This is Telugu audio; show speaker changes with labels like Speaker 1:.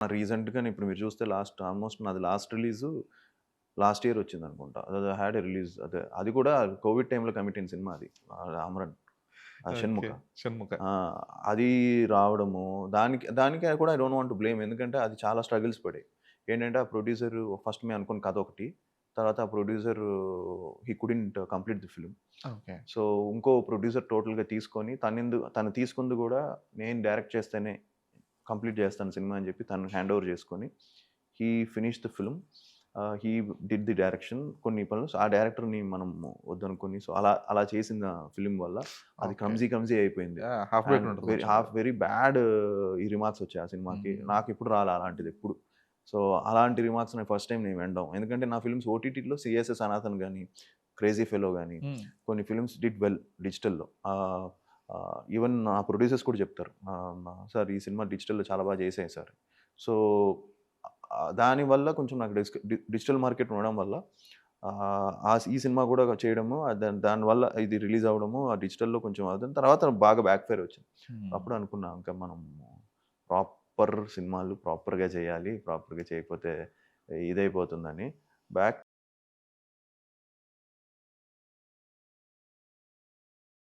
Speaker 1: రీసెంట్‌గానే ఇప్పుడు మీరు చూస్తే ఆల్మోస్ట్ నాది లాస్ట్ రిలీజు లాస్ట్ ఇయర్ వచ్చిందనుకుంటా. అది హ్యాడ్ ఎ రిలీజ్ అది కూడా కోవిడ్ టైమ్‌లో కమిట్ అయిన సినిమా అది. 'అమరన్'
Speaker 2: ఓకే.
Speaker 1: 'షణ్ముఖ'.
Speaker 2: 'షణ్ముఖ.'
Speaker 1: ఆ! అది రావడము దానికి కూడా I don't want to blame. ఎందుకంటే అది చాలా స్ట్రగుల్స్ పడాయి. ఏంటంటే ఆ ప్రొడ్యూసర్ ఫస్ట్ మేము అనుకున్న కథ ఒకటి. తర్వాత ఆ producer he couldn't complete the film.
Speaker 2: Okay.
Speaker 1: So, ఇంకో ప్రొడ్యూసర్ టోటల్‌గా తీసుకొని తను తీసుకుంది గూడా నేను డైరెక్ట్ చేస్తేనే కంప్లీట్ చేస్తాను సినిమా అని చెప్పి తను హ్యాండ్ ఓవర్ చేసుకొని he finish the film. He did the direction కొన్ని పనులు. సో, ఆ డైరెక్టర్‌ని మనం వద్దనుకొని సో, అలా అలా చేసిన ఫిల్మ్ వల్ల అది
Speaker 2: ఓకే.
Speaker 1: క్లమ్జీ అయిపోయింది.
Speaker 2: యాహ్! హాఫ్
Speaker 1: అండ్
Speaker 2: బీట్ ఉంటది కొంచెం అది.
Speaker 1: వెరీ బ్యాడ్ ఈ రిమార్క్స్ వచ్చాయి ఆ సినిమాకి.
Speaker 2: హ్మ్.
Speaker 1: నాకెప్పుడు రాలే అలాంటిదెప్పుడు. సో, అలాంటి రిమార్క్స్ నేను ఫస్ట్ టైమ్ నేను వినడం. ఎందుకంటే నా ఫిల్మ్స్ ఓటీటీలో 'సీఎస్ఎస్ సనాతన్' గాని, 'క్రేజీ ఫెలో' గాని
Speaker 2: హ్మ్.
Speaker 1: కొన్ని ఫిల్మ్స్ డిడ్ వెల్ డిజిటల్‌లో. ఈవెన్ నా ప్రొడ్యూసర్స్ కూడా చెప్తారు. సార్ ఈ సినిమా డిజిటల్‌లో చాలా బాగా చేశాయి సార్. సో, దానివల్ల కొంచెం నాకు డిజిటల్ మార్కెట్ ఉండడం వల్ల ఈ సినిమా కూడా చేయడము దానివల్ల ఇది రిలీజ్ అవ్వడము ఆ డిజిటల్‌లో కొంచెం అదని తర్వాత బాగా బ్యాక్ ఫైర్ వచ్చింది.
Speaker 2: హ్మ్.
Speaker 1: అప్పుడు అనుకున్నా ఇంకా మనం ప్రాపర్ సినిమాలు ప్రాపర్‌గా చేయాలి. ప్రాపర్‌గా చేయకపోతే ఇదైపోతుందని. బ్యాక్